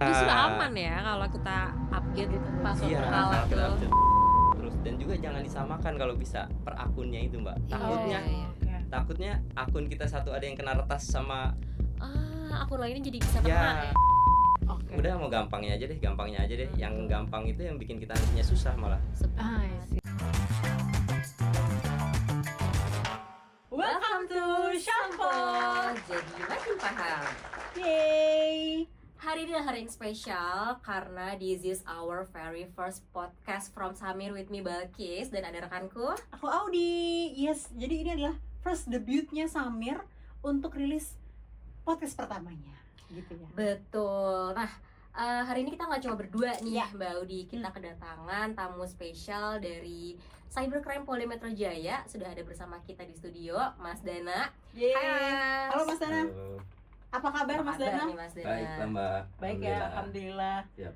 Justru aman ya kalau kita update password Iya, berkala kalau kita tuh. update terus, dan juga jangan disamakan kalau bisa per akunnya itu, Mbak. Takutnya akun kita satu ada yang kena retas sama akun lainnya jadi bisa kena ya. Udah mau gampangnya aja deh. Yang gampang itu yang bikin kita nantinya susah malah. Welcome to Shampo. Jadi makin paham. Yeay. Hari ini adalah hari yang spesial karena this is our very first podcast from Samir with me Balkis dan ada rekanku. Aku Audi. Yes, jadi ini adalah first debutnya Samir untuk rilis podcast pertamanya, gitu ya. Betul. Nah, hari ini kita nggak cuma berdua nih, Mbak Audi. Kita kedatangan tamu spesial dari Cybercrime Polda Metro Jaya. Sudah ada bersama kita di studio, Mas Dana. Yeay. Hai, Mas. Halo Mas Dana. Apa kabar Mas Dana? Nih, Mas Dana? Baik lah, Mbak. Baik ya, alhamdulillah. Siap.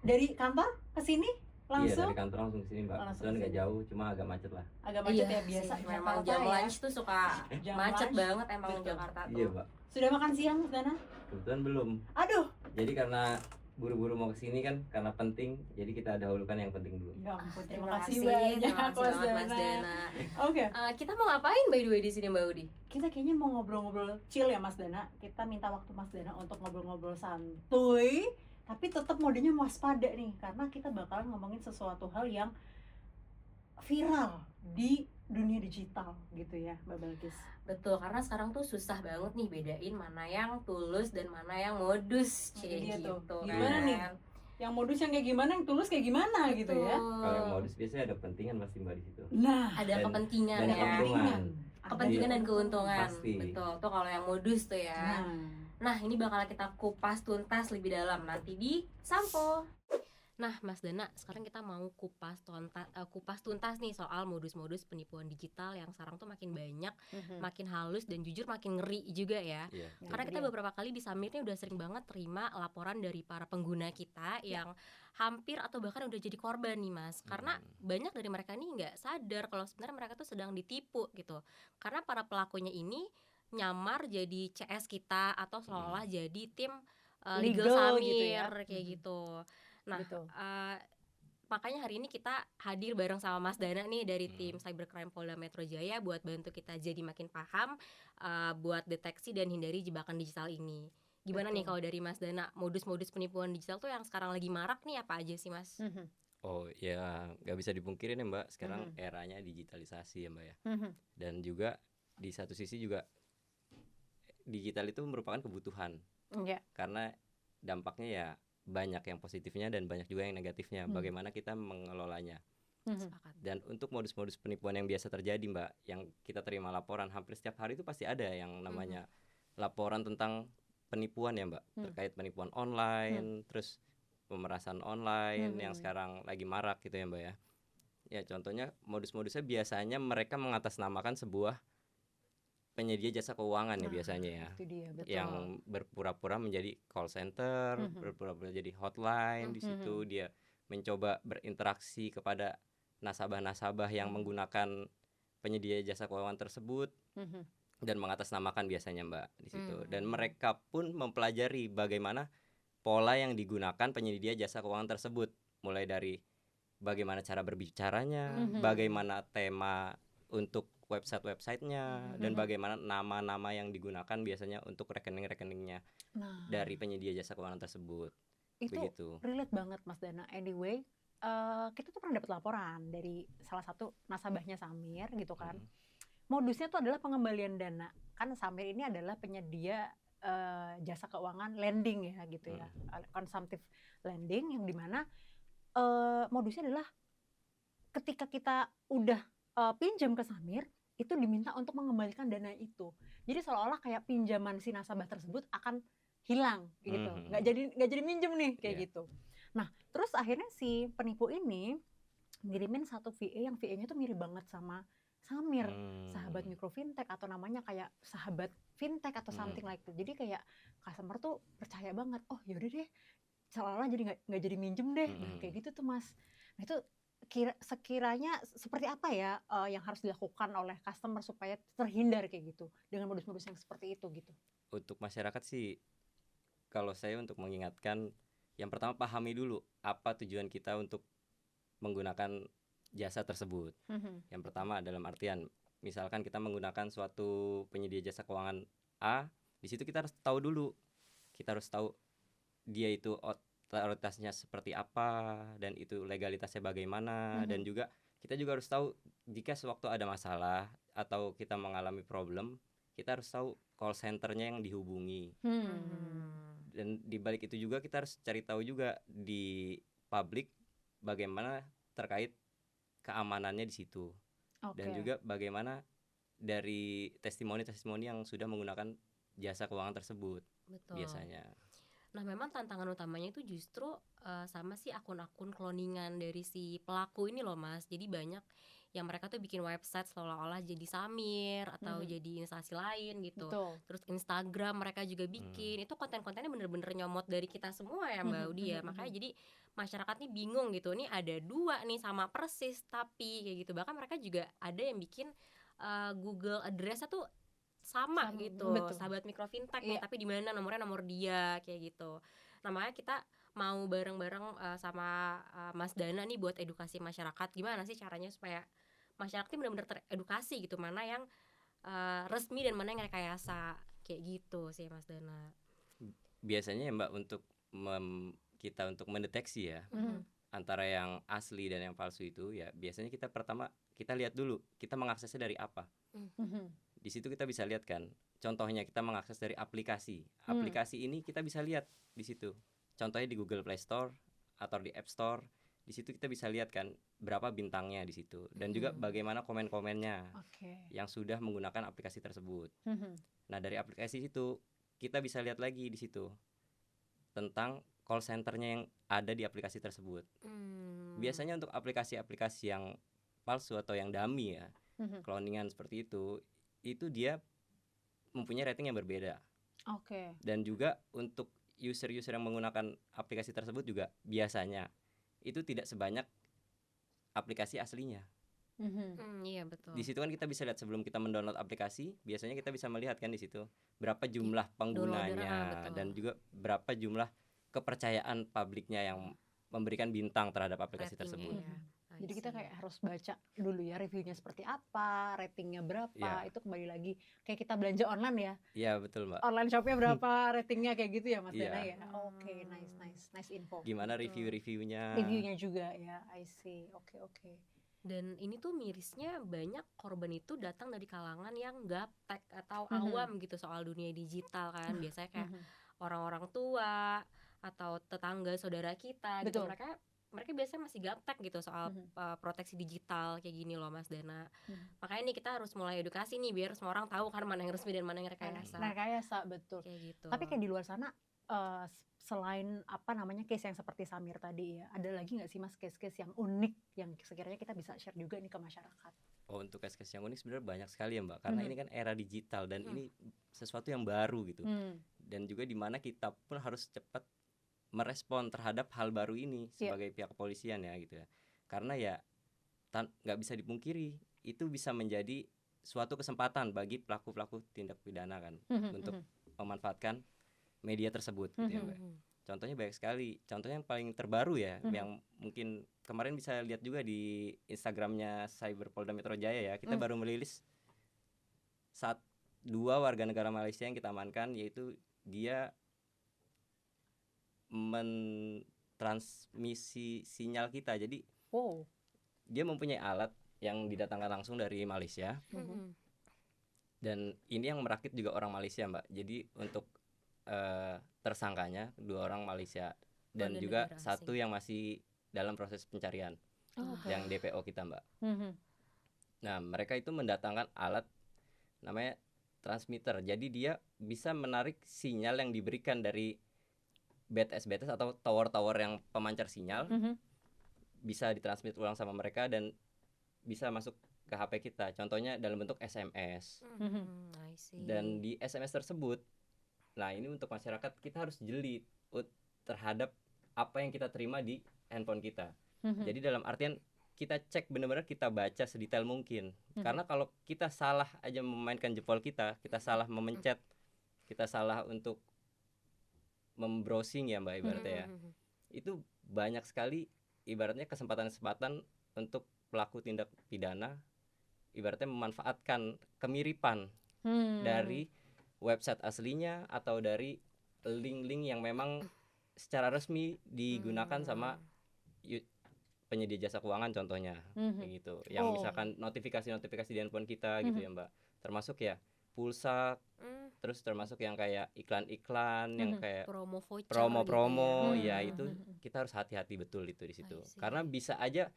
Dari kantor ke sini langsung? Iya, dari kantor langsung ke sini, Mbak. Kebetulan nggak jauh, cuma agak macet lah. Agak macet ya biasa. Sih, memang jam lunch tuh suka Jam macet lunch. banget emang Betul. Jakarta tuh. Iya, Mbak. Sudah makan siang Mas Dana? Kebetulan belum. Aduh. Jadi karena buru-buru mau kesini kan, karena penting, jadi kita dahulukan yang penting dulu. Ya ampun, Terima terima kasih kasih banyak banget Mas Dana. Oke. Kita mau ngapain by the way di sini, Mbak Audi? Kita kayaknya mau ngobrol-ngobrol chill ya Mas Dana. Kita minta waktu Mas Dana untuk ngobrol-ngobrol santuy, tapi tetap modenya waspada nih, karena kita bakalan ngomongin sesuatu hal yang viral di dunia digital gitu ya, Mbak Balkis. Betul, karena sekarang tuh susah banget nih bedain mana yang tulus dan mana yang modus. Nah, itu dia tuh. Gitu Gimana kan. nih? Yang modus yang kayak gimana, yang tulus kayak gimana gitu ya. Kalau yang modus biasanya ada kepentingan pasti, Mbak, di situ. Nah, Ada Dan- kepentingan dan ya. keuntungan. Kepentingan dan keuntungan. Pasti. Betul, tuh kalau yang modus tuh ya. Nah, ini bakal kita kupas tuntas lebih dalam nanti di Sampo. Nah, Mas Dana, sekarang kita mau kupas tuntas nih soal modus-modus penipuan digital yang sekarang tuh makin banyak, makin halus dan jujur makin ngeri juga ya. Iya. Karena kita beberapa kali di Summit nih udah sering banget terima laporan dari para pengguna kita yang hampir atau bahkan udah jadi korban nih, Mas. Karena banyak dari mereka nih nggak sadar kalau sebenarnya mereka tuh sedang ditipu gitu. Karena para pelakunya ini nyamar jadi CS kita atau seolah-olah jadi tim legal Legal Samir gitu ya. kayak gitu. Nah, Betul. makanya hari ini kita hadir bareng sama Mas Dana nih dari tim Cybercrime Polda Metro Jaya buat bantu kita jadi makin paham buat deteksi dan hindari jebakan digital ini. Gimana nih kalau dari Mas Dana, modus-modus penipuan digital tuh yang sekarang lagi marak nih apa aja sih, Mas? Oh ya, nggak bisa dipungkirin ya, Mbak. Sekarang eranya digitalisasi ya, Mbak ya. Dan juga di satu sisi juga digital itu merupakan kebutuhan. Karena dampaknya ya banyak yang positifnya dan banyak juga yang negatifnya. Bagaimana kita mengelolanya. Sepakat. Dan untuk modus-modus penipuan yang biasa terjadi, Mbak, yang kita terima laporan hampir setiap hari itu pasti ada yang namanya laporan tentang penipuan ya, Mbak. Terkait penipuan online, terus pemerasan online yang sekarang lagi marak gitu ya, Mbak ya. Ya contohnya modus-modusnya biasanya mereka mengatasnamakan sebuah penyedia jasa keuangan ya biasanya ya. Itu dia, betul. Yang berpura-pura menjadi call center, berpura-pura jadi hotline. Di situ dia mencoba berinteraksi kepada nasabah-nasabah yang menggunakan penyedia jasa keuangan tersebut dan mengatasnamakan biasanya, Mbak, di situ. Dan mereka pun mempelajari bagaimana pola yang digunakan penyedia jasa keuangan tersebut, mulai dari bagaimana cara berbicaranya, bagaimana tema untuk website-websitenya, dan bagaimana nama-nama yang digunakan biasanya untuk rekening-rekeningnya dari penyedia jasa keuangan tersebut. Itu Begitu. relate banget Mas Dana. Anyway, kita tuh pernah dapat laporan dari salah satu nasabahnya Samir gitu kan. Modusnya tuh adalah pengembalian dana. Kan Samir ini adalah penyedia jasa keuangan lending ya gitu ya, consumptive lending, yang dimana modusnya adalah ketika kita udah pinjam ke Samir, itu diminta untuk mengembalikan dana itu. Jadi seolah-olah kayak pinjaman si nasabah tersebut akan hilang gitu, nggak jadi minjem nih kayak gitu. Nah terus akhirnya si penipu ini ngirimin satu VA yang VA-nya tuh mirip banget sama Samir, sahabat mikro fintech atau namanya kayak sahabat fintech atau something like itu. Jadi kayak customer tuh percaya banget, oh yaudah deh, seolah-olah jadi nggak jadi minjem deh, nah, kayak gitu tuh Mas. Nah itu sekiranya seperti apa ya yang harus dilakukan oleh customer supaya terhindar kayak gitu dengan modus-modus yang seperti itu gitu? Untuk masyarakat sih, kalau saya untuk mengingatkan Yang pertama, pahami dulu apa tujuan kita untuk menggunakan jasa tersebut. Yang pertama dalam artian misalkan kita menggunakan suatu penyedia jasa keuangan A, di situ kita harus tahu dulu. Kita harus tahu dia itu otoritasnya seperti apa dan itu legalitasnya bagaimana, dan juga kita juga harus tahu jika sewaktu ada masalah atau kita mengalami problem, kita harus tahu call centernya yang dihubungi. Dan di balik itu juga kita harus cari tahu juga di publik bagaimana terkait keamanannya di situ. Dan juga bagaimana dari testimoni-testimoni yang sudah menggunakan jasa keuangan tersebut. Betul. Biasanya. Nah, memang tantangan utamanya itu justru sama sih akun-akun cloningan dari si pelaku ini loh Mas. Jadi banyak yang mereka tuh bikin website seolah-olah jadi Samir atau jadi instansi lain gitu. Betul. Terus Instagram mereka juga bikin. Itu konten-kontennya bener-bener nyomot dari kita semua ya Mbak Udi ya. Makanya jadi masyarakat nih bingung gitu. Nih ada dua nih sama persis tapi kayak gitu. Bahkan mereka juga ada yang bikin Google address-nya tuh sama gitu. betul. Sahabat Mikro Fintech Iya. nih, tapi di mana nomornya nomor dia kayak gitu. Nah, makanya kita mau bareng-bareng sama Mas Dana nih buat edukasi masyarakat. Gimana sih caranya supaya masyarakat ini benar-benar teredukasi gitu, mana yang resmi dan mana yang rekayasa kayak gitu sih Mas Dana. Biasanya ya Mbak, untuk kita untuk mendeteksi ya antara yang asli dan yang palsu itu ya, biasanya kita pertama kita lihat dulu kita mengaksesnya dari apa. Di situ kita bisa lihat kan, contohnya kita mengakses dari aplikasi. Aplikasi ini kita bisa lihat di situ. Contohnya di Google Play Store atau di App Store. Di situ kita bisa lihat kan berapa bintangnya di situ, dan juga bagaimana komen-komennya yang sudah menggunakan aplikasi tersebut. Nah, dari aplikasi itu kita bisa lihat lagi di situ tentang call centernya yang ada di aplikasi tersebut. Biasanya untuk aplikasi-aplikasi yang palsu atau yang dummy ya, cloningan seperti itu dia mempunyai rating yang berbeda. Dan juga untuk user-user yang menggunakan aplikasi tersebut juga biasanya itu tidak sebanyak aplikasi aslinya. Iya betul. Di situ kan kita bisa lihat sebelum kita mendownload aplikasi, biasanya kita bisa melihat kan di situ berapa jumlah penggunanya dan juga berapa jumlah kepercayaan publiknya yang memberikan bintang terhadap aplikasi tersebut. Jadi kita kayak harus baca dulu ya reviewnya seperti apa, ratingnya berapa. Itu kembali lagi kayak kita belanja online ya. Iya betul Mbak. Online shopnya berapa ratingnya kayak gitu ya Mas Dana ya. Oke, nice info. Gimana reviewnya? Reviewnya juga ya, I see. Oke. Dan ini tuh mirisnya banyak korban itu datang dari kalangan yang gaptek atau awam gitu soal dunia digital kan. Biasanya kayak orang-orang tua atau tetangga saudara kita gitu. Mereka biasanya masih gaptek gitu soal proteksi digital kayak gini loh Mas Dana. Makanya nih kita harus mulai edukasi nih biar semua orang tahu kan mana yang resmi dan mana yang rekayasa. Rekayasa betul. Kayak gitu. Tapi kayak di luar sana selain case yang seperti Samir tadi ya, ada lagi nggak sih Mas case-case yang unik yang sekiranya kita bisa share juga nih ke masyarakat? Oh, untuk case-case yang unik sebenarnya banyak sekali ya Mbak, karena ini kan era digital dan ini sesuatu yang baru gitu. Dan juga di mana kita pun harus cepat merespon terhadap hal baru ini sebagai pihak kepolisian ya gitu ya. Karena ya nggak bisa dipungkiri itu bisa menjadi suatu kesempatan bagi pelaku-pelaku tindak pidana kan untuk memanfaatkan media tersebut gitu ya Mbak. Contohnya banyak sekali. Contohnya yang paling terbaru ya, yang mungkin kemarin bisa lihat juga di Instagramnya Cyber Polda Metro Jaya ya. Kita baru merilis 2 warga negara Malaysia yang kita amankan, yaitu dia mentransmisi sinyal kita. Jadi dia mempunyai alat yang didatangkan langsung dari Malaysia. Dan ini yang merakit juga orang Malaysia Mbak. Jadi untuk tersangkanya 2 orang Malaysia dan juga 1 yang masih dalam proses pencarian, yang DPO kita Mbak. Nah, mereka itu mendatangkan alat namanya transmitter. Jadi dia bisa menarik sinyal yang diberikan dari BTS atau tower-tower yang pemancar sinyal, bisa ditransmit ulang sama mereka dan bisa masuk ke HP kita. Contohnya dalam bentuk SMS. Dan di SMS tersebut, nah ini untuk masyarakat kita harus jeli terhadap apa yang kita terima di handphone kita. Jadi dalam artian kita cek benar-benar, kita baca sedetail mungkin. Karena kalau kita salah aja memainkan jempol kita salah memencet, kita salah untuk membrowsing ya Mbak ibaratnya ya, itu banyak sekali ibaratnya kesempatan-kesempatan untuk pelaku tindak pidana ibaratnya memanfaatkan kemiripan dari website aslinya atau dari link-link yang memang secara resmi digunakan sama penyedia jasa keuangan contohnya kayak gitu. Yang misalkan notifikasi-notifikasi di handphone kita gitu ya Mbak. Termasuk ya pulsa, terus termasuk yang kayak iklan-iklan yang kayak promo voucher promo-promo gitu ya itu kita harus hati-hati betul itu di situ. Karena bisa aja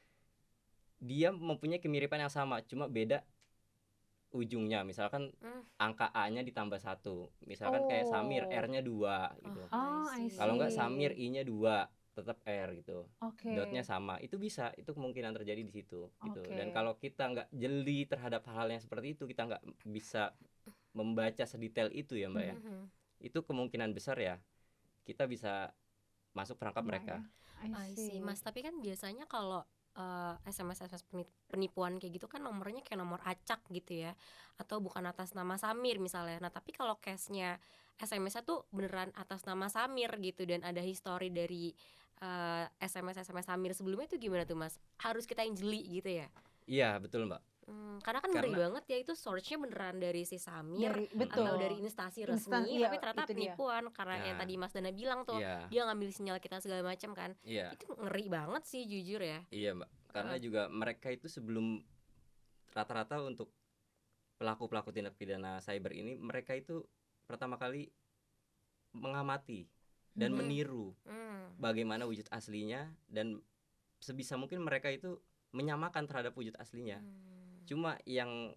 dia mempunyai kemiripan yang sama cuma beda ujungnya. Misalkan angka A-nya ditambah 1. Misalkan kayak Samir R-nya 2 gitu. Kalau enggak Samir I-nya 2 tetap R gitu. Dotnya sama. Itu bisa, itu kemungkinan terjadi di situ gitu. Dan kalau kita nggak jeli terhadap hal yang seperti itu, kita nggak bisa membaca sedetail itu ya Mbak ya. Itu kemungkinan besar ya kita bisa masuk perangkap mereka. I see. Mas, tapi kan biasanya kalau SMS penipuan kayak gitu kan nomornya kayak nomor acak gitu ya, atau bukan atas nama Samir misalnya. Nah tapi kalau case-nya SMS-nya tuh beneran atas nama Samir gitu dan ada histori dari SMS Samir sebelumnya itu gimana tuh Mas? Harus kita yang jeli gitu ya? Iya betul Mbak. Karena kan ngeri banget ya itu source-nya beneran dari si Samir atau dari instansi resmi, tapi ternyata penipuan karena yang tadi Mas Dana bilang tuh dia ngambil sinyal kita segala macam kan. Itu ngeri banget sih jujur ya. Iya Mbak, karena juga mereka itu sebelum rata-rata untuk pelaku-pelaku tindak pidana cyber ini mereka itu pertama kali mengamati dan meniru bagaimana wujud aslinya dan sebisa mungkin mereka itu menyamakan terhadap wujud aslinya. Cuma yang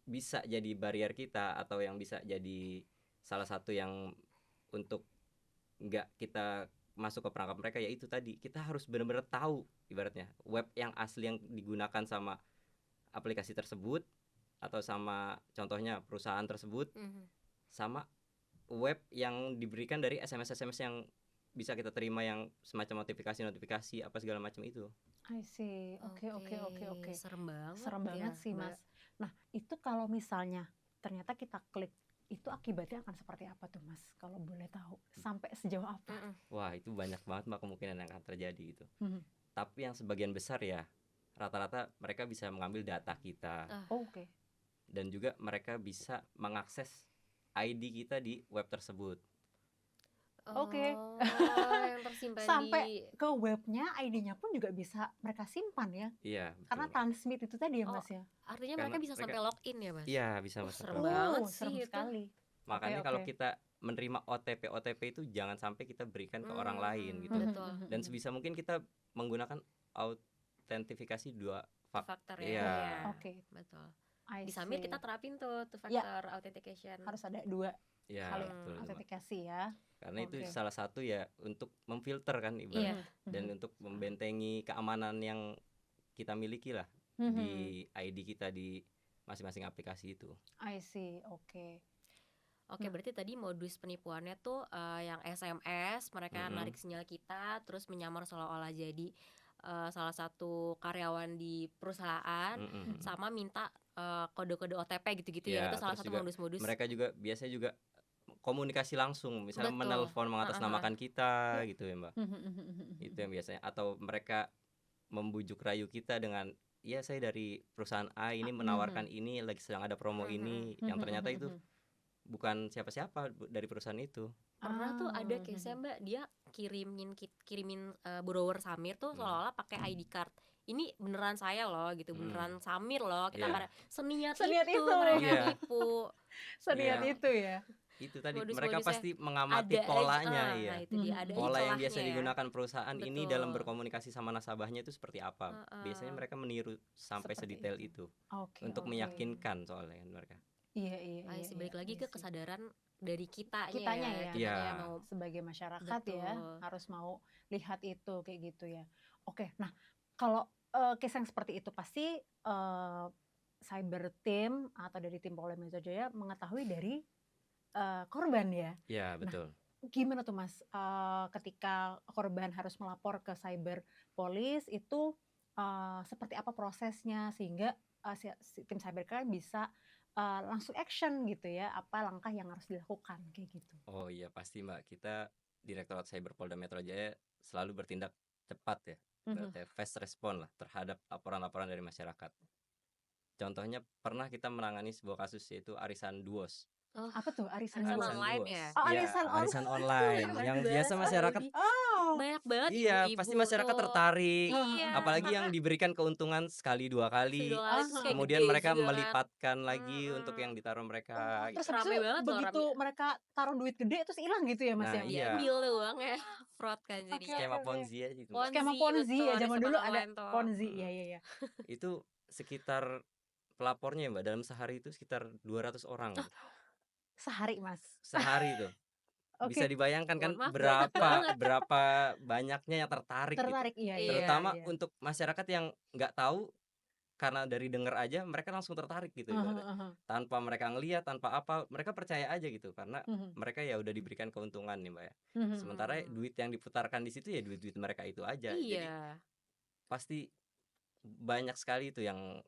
bisa jadi barrier kita atau yang bisa jadi salah satu yang untuk nggak kita masuk ke perangkap mereka yaitu tadi kita harus benar-benar tahu ibaratnya web yang asli yang digunakan sama aplikasi tersebut atau sama contohnya perusahaan tersebut sama web yang diberikan dari SMS yang bisa kita terima yang semacam notifikasi apa segala macam itu. I see. Oke. Serem banget ya, sih Mas. Nah itu kalau misalnya ternyata kita klik itu akibatnya akan seperti apa tuh Mas kalau boleh tahu, sampai sejauh apa? Wah itu banyak banget Mbak kemungkinan yang akan terjadi gitu. Tapi yang sebagian besar ya rata-rata mereka bisa mengambil data kita. Dan juga mereka bisa mengakses ID kita di web tersebut. Yang tersimpan sampai ke webnya, ID-nya pun juga bisa mereka simpan ya. Iya betul. Karena transmit itu tadi ya Mas ya. Artinya mereka bisa sampai login ya Mas? Iya bisa serem banget sih serem sekali. Makanya kalau kita menerima OTP itu jangan sampai kita berikan ke orang lain gitu. Betul. Dan sebisa mungkin kita menggunakan autentifikasi 2 faktor ya. Betul. Di Samir kita terapin tuh factor authentication. Harus ada 2 kali autentikasi ya. Karena itu salah satu ya untuk memfilter kan ibaratnya dan untuk membentengi keamanan yang kita miliki lah di ID kita di masing-masing aplikasi itu. I see. Oke, berarti tadi modus penipuannya tuh yang SMS mereka narik sinyal kita terus menyamar seolah-olah jadi salah satu karyawan di perusahaan sama minta kode-kode OTP gitu-gitu ya. Itu salah satu modus-modus. Mereka juga biasanya juga komunikasi langsung, misalnya menelpon mengatasnamakan kita gitu ya Mbak. Itu yang biasanya atau mereka membujuk rayu kita dengan ya saya dari perusahaan A ini menawarkan ini lagi sedang ada promo ini yang ternyata itu bukan siapa-siapa dari perusahaan itu. Pernah tuh ada case-nya Mbak, dia kirimin borrower Samir tuh seolah-olah pakai ID card. Ini beneran saya loh gitu, beneran Samir loh. Kita pada seniat itu mereka tipu. Seniat itu ya. Itu tadi mereka pasti mengamati polanya ya. Pola yang biasa digunakan perusahaan ini dalam berkomunikasi sama nasabahnya itu seperti apa. Biasanya mereka meniru sampai sedetail itu. Untuk meyakinkan soalnya mereka. Iya. Balik lagi ke kesadaran dari kitanya ya. Mau sebagai masyarakat ya harus mau lihat itu kayak gitu ya. Oke, nah kalau case yang seperti itu pasti cyber team atau dari tim Polda Metro Jaya mengetahui dari korban ya. Iya betul. Nah, gimana tuh Mas ketika korban harus melapor ke cyber police itu seperti apa prosesnya sehingga tim cybercrime bisa langsung action gitu ya, apa langkah yang harus dilakukan kayak gitu. Oh iya pasti Mbak, kita Direktorat Cyber Polda Metro Jaya selalu bertindak cepat ya, Mhm. berarti fast respon lah terhadap laporan-laporan dari masyarakat. Contohnya pernah kita menangani sebuah kasus yaitu arisan duos. Oh, Apa tuh arisan arisan duo? Arisan online duos. ya? Oh, Iya, arisan online. arisan online Keren yang banget biasa sih, masyarakat lebih Oh. banyak banget iya, pasti ibu-ibu masyarakat tuh. tertarik. Iya, Apalagi yang karena diberikan keuntungan sekali 2 sekali kali. 2 kali Ah, terus kayak Kemudian gede mereka juga kan. melipatkan lagi untuk yang Mhm. ditaruh Oh, mereka terus gitu. habis itu Rame banget loh, begitu rame. mereka taruh duit gede terus hilang gitu ya, Mas, Nah, ya? iya. Diambil tuh uangnya, fraud kan Oke, jadinya. oke, Skema oke. Ponzi aja itu, Mbak. Skema Ponzi, Ponzi betul, ya, zaman arisan dulu ada online tuh. Ponzi. Iya, iya, iya. Itu sekitar pelapornya ya, Mbak, dalam sehari itu sekitar 200 orang Oh, gitu. sehari, Mas? Sehari itu. Bisa Oke. dibayangkan kan Mohon maaf banyak berapa banget. berapa banyaknya yang tertarik gitu. Tertarik, iya, iya, Iya. iya, Terutama iya. untuk masyarakat yang nggak tahu, karena dari denger aja mereka langsung tertarik gitu Heeh, ibaratnya. heeh, heeh. Tanpa mereka ngelihat, tanpa apa, mereka percaya aja gitu karena Mhm, mereka ya udah diberikan keuntungan nih, Mbak, ya. mhm. Sementara Mhm. duit yang diputarkan di situ ya duit-duit mereka itu aja. Jadi Iya, pasti banyak sekali itu yang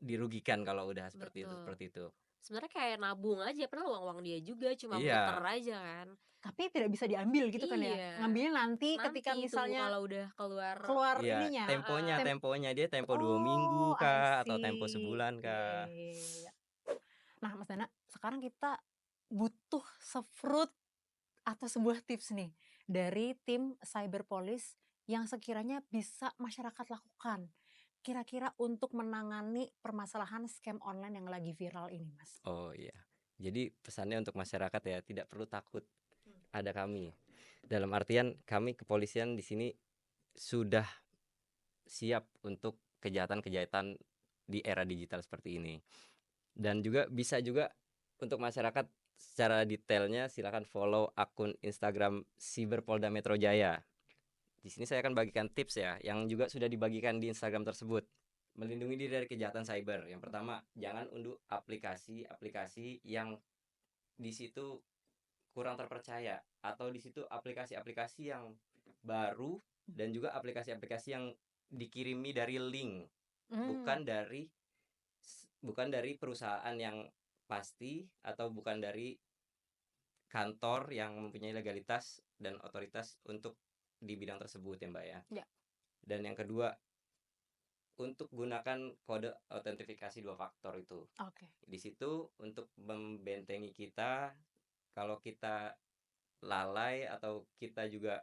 dirugikan kalau udah seperti itu betul. seperti itu. Sebenarnya kayak nabung aja, padahal uang-uang dia juga, cuma muter Iya. aja kan. Tapi tidak bisa diambil gitu kan ya? Iya, Ngambilnya nanti ketika nanti tunggu misalnya kalau udah keluar. keluar Iya, ininya, temponya Heeh. tem temponya dia tempo 2 oh, minggu I kah atau tempo see. sebulan Iya, iya, kah. iya, iya, iya. Nah, Mas Dana, sekarang kita butuh atau sebuah tips nih dari tim Cyber Police yang sekiranya bisa masyarakat lakukan kira-kira untuk menangani permasalahan scam online yang lagi viral ini, Mas. Oh iya. Jadi pesannya untuk masyarakat ya, tidak perlu takut ada kami. Dalam artian kami kepolisian di sini sudah siap untuk kejahatan-kejahatan di era digital seperti ini. Dan juga bisa juga untuk masyarakat secara detailnya silakan follow akun Instagram Siberpolda Metro Jaya. Di sini saya akan bagikan tips ya yang juga sudah dibagikan di Instagram tersebut. Melindungi diri dari kejahatan cyber. Yang pertama, jangan unduh aplikasi-aplikasi yang di situ kurang terpercaya atau di situ aplikasi-aplikasi yang baru dan juga aplikasi-aplikasi yang dikirimi dari link, Hmm. bukan dari perusahaan yang pasti atau bukan dari kantor yang mempunyai legalitas dan otoritas untuk di bidang tersebut ya, Mbak, ya. Ya. Dan yang kedua, untuk gunakan kode autentifikasi 2 faktor itu. Oke. Di situ untuk membentengi kita kalau kita lalai atau kita juga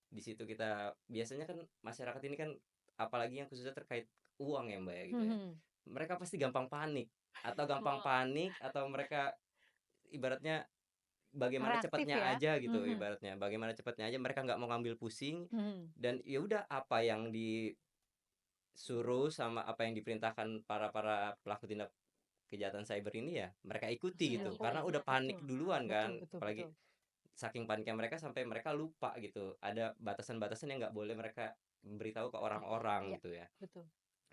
di situ kita biasanya kan masyarakat ini kan apalagi yang khususnya terkait uang ya, Mbak, ya gitu ya. Mhm. Mereka pasti gampang panik Oh, atau mereka ibaratnya bagaimana Reaktif cepatnya ya. aja gitu Mhm. ibaratnya. Bagaimana cepatnya aja mereka nggak mau ngambil pusing Mhm. dan ya udah apa yang disuruh sama apa yang diperintahkan para para pelaku tindak kejahatan cyber ini ya mereka ikuti gitu karena dilakuin udah ya. panik Betul. duluan Betul, kan betul, apalagi betul. saking paniknya mereka sampai mereka lupa gitu ada batasan-batasan yang nggak boleh mereka beritahu ke orang-orang Iya, gitu ya. betul.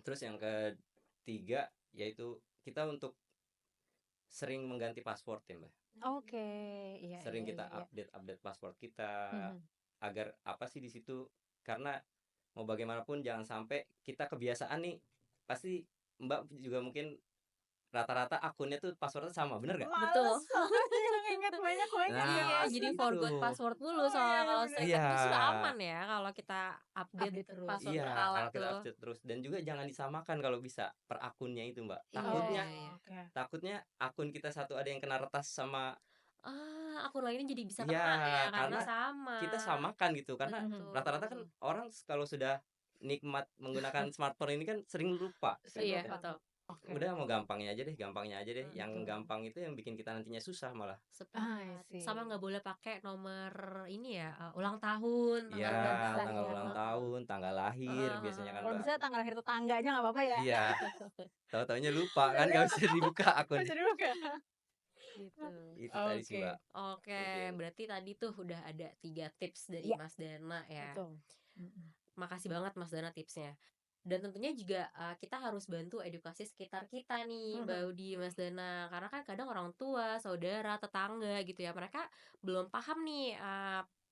Terus yang ketiga yaitu kita untuk sering mengganti password ya, Mbak. Oke. Iya, Sering iya, kita iya, iya. update password kita Mhm. agar apa sih di situ karena mau bagaimanapun jangan sampai kita kebiasaan nih pasti Mbak juga mungkin rata-rata akunnya tuh passwordnya sama bener gak? Betul. Males banget inget banyak-banyak ya, Nah Iya, Mas. jadi pasti itu. forgot password mulu Oh, iya, soalnya iya, kalau bener. sering Iya, kan justru aman ya kalau kita update Update terus. password iya berkala kalau kita tuh. update terus dan juga jangan disamakan kalau bisa per akunnya itu Mbak. Iya, Takutnya iya, iya. Oke. takutnya akun kita satu ada yang kena retas sama Akun lainnya jadi bisa iya kena ya karena karena sama. kita samakan gitu karena Mhm. Betul, rata-rata kan betul. orang kalau sudah nikmat menggunakan smartphone ini kan sering lupa Sering Iya, ibaratnya. lupa. betul. Oke. Udah mau gampangnya aja deh. Yang Betul. gampang itu yang bikin kita nantinya susah malah. I Sepakat. Sama see. nggak boleh pakai nomor ini ya, ulang tahun, Iya, tanggal Nggak bisa berapa tanggal tuh. ya. ulang Heeh. tahun, tanggal lahir Heeh, biasanya kan, heeh. Kalau Mbak. bisa tanggal lahir tetangganya nggak apa-apa ya. Iya, tahu-taunya lupa kan nggak bisa dibuka akunnya. Bisa dibuka. Gitu. Itu tadi sih, Mbak, Oke. Oke, mungkin. berarti tadi tuh udah ada 3 tips dari Iya, Mas Dana ya. betul. Mhm. Makasih banget Mas Dana tipsnya. Dan tentunya juga kita harus bantu edukasi sekitar kita nih, Mbak Mhm. Udi, Mas Dana. Karena kan kadang orang tua, saudara, tetangga gitu ya, mereka belum paham nih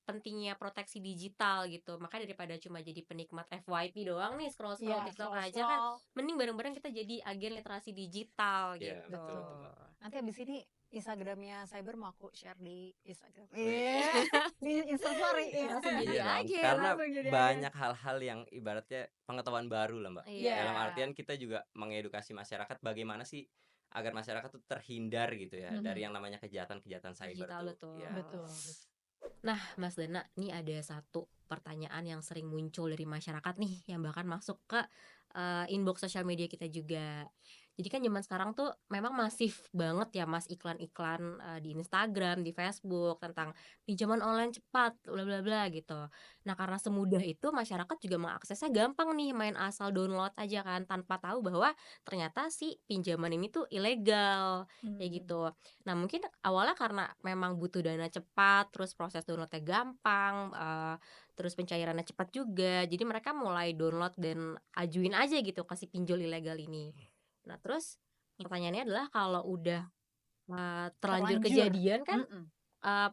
pentingnya proteksi digital gitu. Makanya daripada cuma jadi penikmat FYP doang nih scroll-scroll Iya, TikTok aja kan, scroll-scroll. mending bareng-bareng kita jadi agen literasi digital Iya, gitu. betul, Mbak. Nanti abis ini Instagramnya Cyber mau aku share di Instagram. Wih. Iya, di Instastory. Langsung jadi Iya dong, agen. karena Langsung jadi banyak hal-hal yang ibaratnya pengetahuan baru lah Mbak. Iya. Dalam artian kita juga mengedukasi masyarakat bagaimana sih agar masyarakat tuh terhindar gitu ya dari yang namanya kejahatan-kejahatan cyber Digital, tuh. betul. Ya. Betul. Nah, Mas Dana, nih ada satu pertanyaan yang sering muncul dari masyarakat nih, yang bahkan masuk ke inbox sosial media kita juga. Jadi kan zaman sekarang tuh memang masif banget ya Mas iklan-iklan di Instagram, di Facebook tentang pinjaman online cepat, bla bla bla gitu. Nah, karena semudah itu masyarakat juga mengaksesnya gampang nih, main asal download aja kan tanpa tahu bahwa ternyata si pinjaman ini tuh ilegal kayak gitu. Nah, mungkin awalnya karena memang butuh dana cepat, terus proses downloadnya gampang, terus pencairannya cepat juga. Jadi mereka mulai download dan ajuin aja gitu ke si pinjol ilegal ini. Nah, terus pertanyaannya adalah kalau udah terlanjur kejadian kan,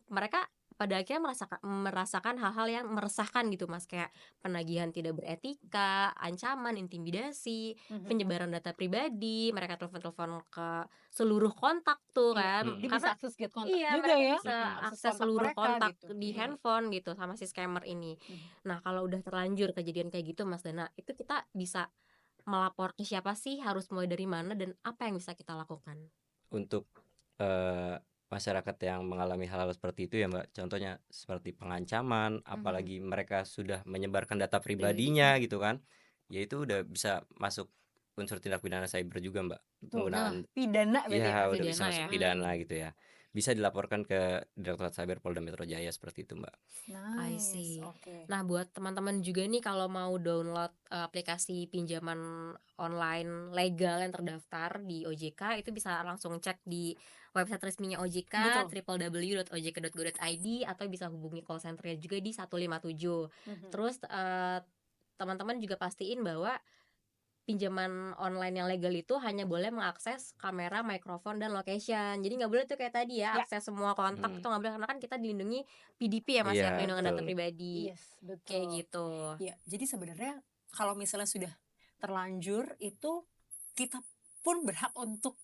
mereka pada akhirnya merasakan hal-hal yang meresahkan gitu Mas, kayak penagihan tidak beretika, ancaman, intimidasi, penyebaran data pribadi, mereka telepon-telepon ke seluruh kontak tuh Iya, kan. dia bisa Karena akses get kontak iya, juga mereka ya. bisa Akses akses kontak seluruh mereka kontak gitu. di handphone gitu sama si scammer ini. Nah, kalau udah terlanjur kejadian kayak gitu Mas Dana, itu kita bisa melapor ke siapa sih, harus mulai dari mana, dan apa yang bisa kita lakukan? Untuk masyarakat yang mengalami hal-hal seperti itu ya Mbak, contohnya seperti pengancaman, apalagi mereka sudah menyebarkan data pribadinya gitu kan, ya itu udah bisa masuk unsur tindak pidana cyber juga Mbak. Penggunaan Pidana berarti ya. ya udah Pidana bisa masuk ya. pidana gitu ya. Bisa dilaporkan ke Direktorat Cyber Polda Metro Jaya seperti itu Mbak. I see. Oke. Nah, buat teman-teman juga nih kalau mau download aplikasi pinjaman online legal yang terdaftar di OJK, itu bisa langsung cek di website resminya OJK, Betul. www.ojk.go.id, atau bisa hubungi call center-nya juga di 157. Terus teman-teman juga pastiin bahwa pinjaman online yang legal itu hanya boleh mengakses kamera, mikrofon, dan location. Jadi nggak boleh tuh kayak tadi ya, Ya. akses semua kontak itu nggak boleh, karena kan kita dilindungi PDP ya Mas ya, Iya, pelindungan data betul. pribadi. Yes, betul. Kayak gitu. Ya, jadi sebenarnya kalau misalnya sudah terlanjur itu kita pun berhak untuk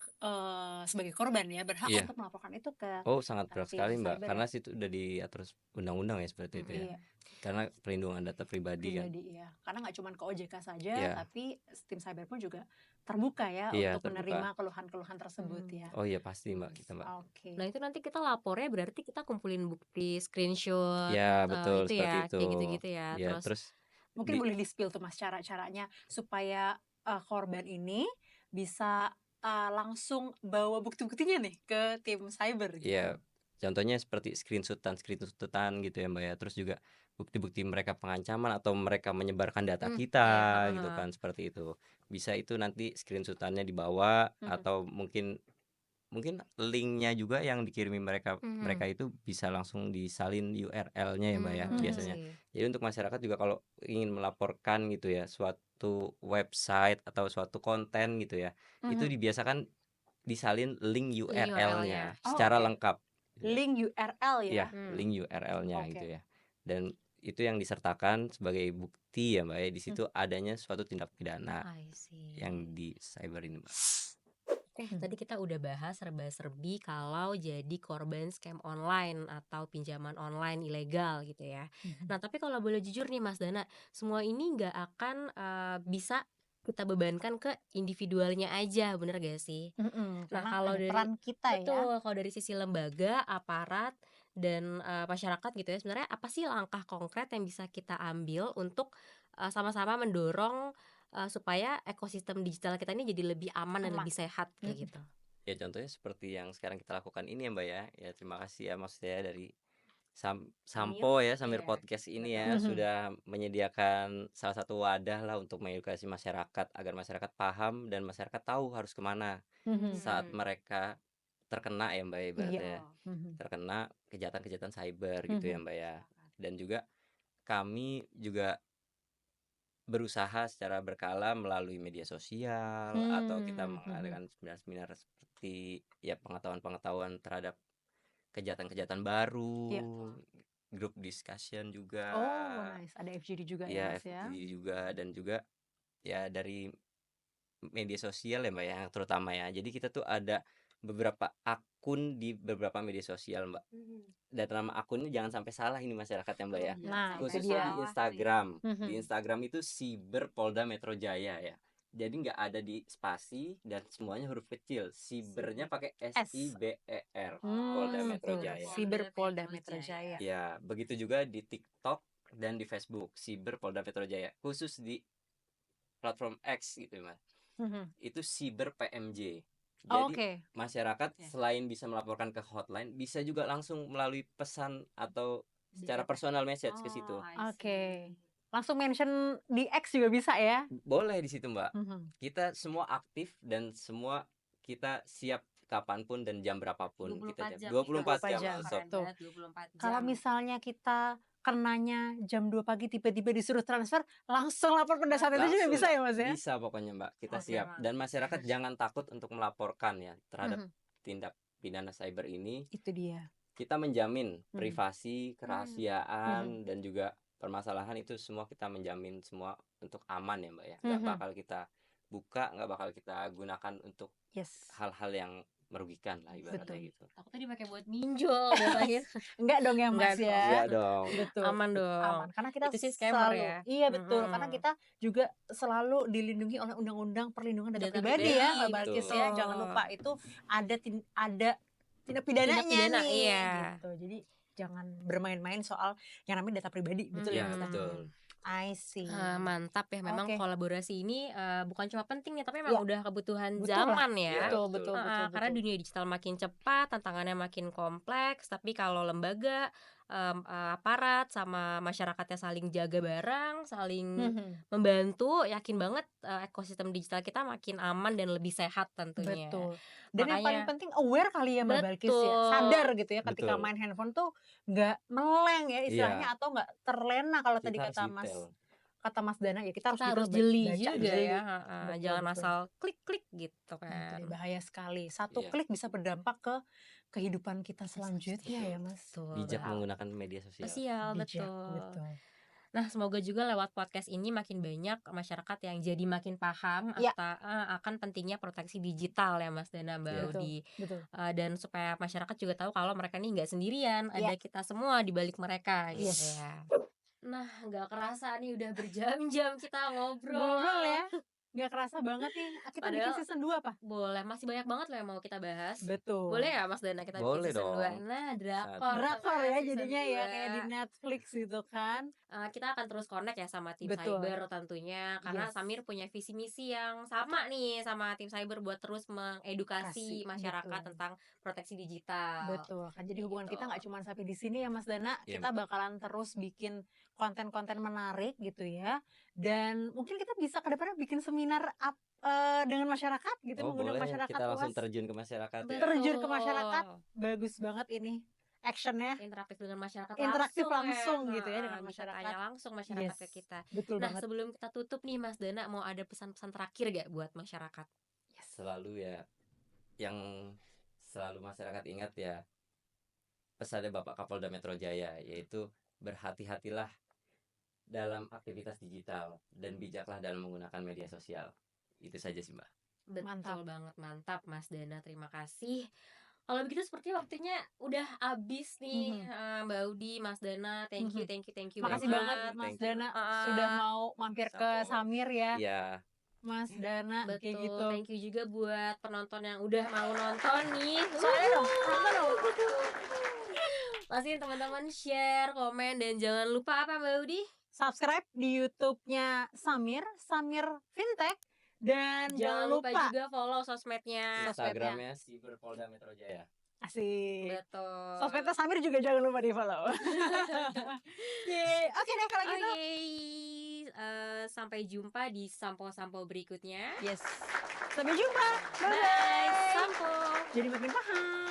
sebagai korban ya, berhak Iya. untuk melaporkan itu ke Oh, sangat berat pihak sekali Mbak, cyber karena ya. situ udah diatur undang-undang ya seperti itu ya. Iya, Karena perlindungan data pribadi kan. pribadi ya. Karena nggak cuma ke OJK saja, Iya. tapi tim cyber pun juga terbuka ya Iya, untuk terbuka. menerima keluhan-keluhan tersebut ya. Oh iya pasti Mbak, kita Mbak. Oke. Nah, itu nanti kita lapornya berarti kita kumpulin bukti screenshot Ya betul itu seperti ya, itu. kayak gitu-gitu ya. Ya Terus terus Mungkin di- boleh di-spill tuh Mas cara-caranya supaya korban ini bisa langsung bawa bukti-buktinya nih ke tim cyber gitu. ya contohnya seperti screenshotan gitu ya Mbak ya. Terus juga bukti-bukti mereka pengancaman atau mereka menyebarkan data kita iya, gitu kan, seperti itu. Bisa itu nanti screenshotannya dibawa atau mungkin linknya juga yang dikirimi mereka itu bisa langsung disalin URL-nya ya Mbak ya biasanya. Jadi untuk masyarakat juga kalau ingin melaporkan gitu ya suatu website atau suatu konten gitu ya, itu dibiasakan disalin link URL-nya secara oke. lengkap. Link URL ya. Ya, link URL-nya Oke. gitu ya. Dan itu yang disertakan sebagai bukti ya Mbak ya, di situ adanya suatu tindak pidana I see. yang di cyber ini Mbak. Tadi kita udah bahas serba-serbi kalau jadi korban scam online atau pinjaman online ilegal gitu ya. Nah, tapi kalau boleh jujur nih Mas Dana, semua ini nggak akan bisa kita bebankan ke individualnya aja, bener gak sih? Nah, Karena kalau ada dari peran kita ya. betul, kalau dari sisi lembaga, aparat, dan masyarakat gitu ya, sebenarnya apa sih langkah konkret yang bisa kita ambil untuk sama-sama mendorong supaya ekosistem digital kita ini jadi lebih aman dan lebih sehat kayak gitu. Ya contohnya seperti yang sekarang kita lakukan ini ya Mbak ya. Ya terima kasih ya maksudnya dari Sampo ya, Samir Iya, Podcast ini ya sudah menyediakan salah satu wadah lah untuk mengedukasi masyarakat agar masyarakat paham dan masyarakat tahu harus kemana saat mereka terkena ya Mbak ya, ibaratnya ya. Terkena kejahatan-kejahatan cyber gitu ya Mbak ya. Dan juga kami juga berusaha secara berkala melalui media sosial atau kita mengadakan seminar-seminar seperti ya pengetahuan-pengetahuan terhadap kejahatan-kejahatan baru grup discussion juga. Oh, nice. Ada FGD juga ya, Ya, Mas ya. FGD juga, dan juga ya dari media sosial ya Mbak ya, terutama ya. Jadi kita tuh ada beberapa akun di beberapa media sosial Mbak. Dan nama akunnya jangan sampai salah ini masyarakat ya Mbak ya. Nah, itu Khususnya dia. di Instagram. Mhm. Di Instagram itu Siber Polda Metro Jaya ya. Jadi nggak ada di spasi dan semuanya huruf kecil. Sibernya pakai SIBER. Polda Metro Tuh, Jaya. Siber Polda Metro Jaya. Ya, begitu juga di TikTok dan di Facebook Siber Polda Metro Jaya. Khusus di platform X gitu Mas. Mhm. Itu Siber PMJ. Oh, Jadi oke. masyarakat selain bisa melaporkan ke hotline, bisa juga langsung melalui pesan atau secara personal message ke situ. Oke. Langsung mention di X juga bisa ya? Boleh di situ Mbak. Mhm. Kita semua aktif dan semua kita siap kapanpun dan jam berapapun 24 kita jam. 24 24 jam. jam. nonstop. Tuh. 24 jam. Kalau misalnya kita kenanya jam 2 pagi tiba-tiba disuruh transfer, langsung lapor pada saat itu juga Langsung, bisa ya Mas ya? Bisa pokoknya Mbak, kita Oke, siap. Mas. Dan masyarakat jangan takut untuk melaporkan ya terhadap Mhm. tindak pidana cyber ini. Itu dia. Kita menjamin privasi, kerahasiaan, Mhm. dan juga permasalahan itu semua kita menjamin semua untuk aman ya Mbak ya. Nggak Mhm. bakal kita buka, nggak bakal kita gunakan untuk Yes. hal-hal yang merugikan lah ibaratnya Betul. gitu. Takutnya dipakai buat minjol biasanya. Enggak dong ya Mas Enggak ya? Iya dong. Betul. Aman dong. Aman. Karena kita Itu sih scammer selalu, ya. iya betul. Karena Mm-mm. kita juga selalu dilindungi oleh Undang-Undang Perlindungan Data Data Pribadi pribadi, ya, Mbak Balkis ya. betul. Jangan lupa itu ada tindak pidananya Tindak pidana, nih. iya. Gitu. Jadi jangan bermain-main soal yang namanya data pribadi. Betul ya Iya, Mas? betul. I see. Mantap ya, memang Oke. kolaborasi ini bukan cuma penting nih, tapi memang Iya. udah kebutuhan Betul lah. zaman ya. Iya, Betul, betul, betul, Karena betul. dunia digital makin cepat, tantangannya makin kompleks, tapi kalau lembaga, aparat sama masyarakatnya saling jaga bareng, saling Mhm. membantu, yakin banget ekosistem digital kita makin aman dan lebih sehat tentunya. Betul. Dan yang paling Makanya penting aware kali ya Mbak Balkis ya. betul. Sadar gitu ya ketika Betul. main handphone tuh nggak meleng ya istilahnya, Iya. atau nggak terlena kalau tadi Kita harus kata detail. Mas Dana ya, kita Kita harus juga jeli baca, juga jeli. ya, Betul, jangan betul. asal klik-klik gitu Nah, itu kan. dia, bahaya sekali. Satu Iya. klik bisa berdampak ke kehidupan kita selanjutnya ya Mas. Betul. Bijak menggunakan media sosial. Sosial, Bijak, betul. betul. Nah, semoga juga lewat podcast ini makin banyak masyarakat yang jadi makin paham Iya. akan pentingnya proteksi digital ya Mas Dana, Mbak Iya. Audi. Betul. Dan supaya masyarakat juga tahu kalau mereka ini nggak sendirian, Iya. ada kita semua di balik mereka gitu Yes. ya. Nah, nggak kerasa nih udah berjam-jam kita ngobrol. Ngobrol ya. Nggak kerasa banget nih. Kita bikin Padahal season 2 apa? boleh, masih banyak banget loh yang mau kita bahas. Betul. Boleh ya Mas Dana kita Boleh bikin season 2? dong. Nah, drakor. Sangat Drakor kan, ya season jadinya ya, 2. kayak di Netflix gitu kan. Kita akan terus connect ya sama tim Betul. cyber tentunya, karena Yes. Samir punya visi misi yang sama nih sama tim cyber buat terus mengedukasi Kasih, masyarakat betul. tentang proteksi digital. Betul kan, jadi hubungan Gitu. kita nggak cuma sampai di sini ya Mas Dana, Iya, kita bakalan terus bikin konten-konten menarik gitu ya, dan mungkin kita bisa ke depannya bikin seminar dengan masyarakat gitu, Oh mengundang boleh, masyarakat kita langsung luas, terjun ke masyarakat ya. terjun ke masyarakat. Bagus banget ini actionnya, Interaktif dengan masyarakat interaktif langsung gitu ya dengan bisa masyarakat. tanya langsung masyarakat Yes, ke kita. betul Nah, banget. sebelum kita tutup nih Mas Dana, mau ada pesan-pesan terakhir gak buat masyarakat? Selalu ya, yang selalu masyarakat ingat ya pesannya Bapak Kapolda Metro Jaya, yaitu berhati-hatilah dalam aktivitas digital dan bijaklah dalam menggunakan media sosial. Itu saja sih Mbak. Betul Mantap. banget, mantap Mas Dana, terima kasih. Kalau begitu sepertinya waktunya udah habis nih, Mbak Audi, Mas Dana, thank you Makasih you. banget Mas Thank you. Dana sudah mau mampir ke Samir ya, Iya. Mas Dana, kayak Betul, gitu. thank you juga buat penonton yang udah mau nonton nih. Soalnya dong, nonton dong. Pastiin teman-teman share, komen, dan jangan lupa apa Mbak Audi? Subscribe di YouTube-nya Samir Fintech, dan Jangan lupa juga follow sosmednya. Instagramnya Siber Polda Metro Jaya. Asik. Betul. Sosmednya Samir juga jangan lupa di follow. Oke deh kalau gitu. Sampai jumpa di sampo-sampo berikutnya. Yes. Sampai jumpa. Bye. Sampo. Jadi makin paham.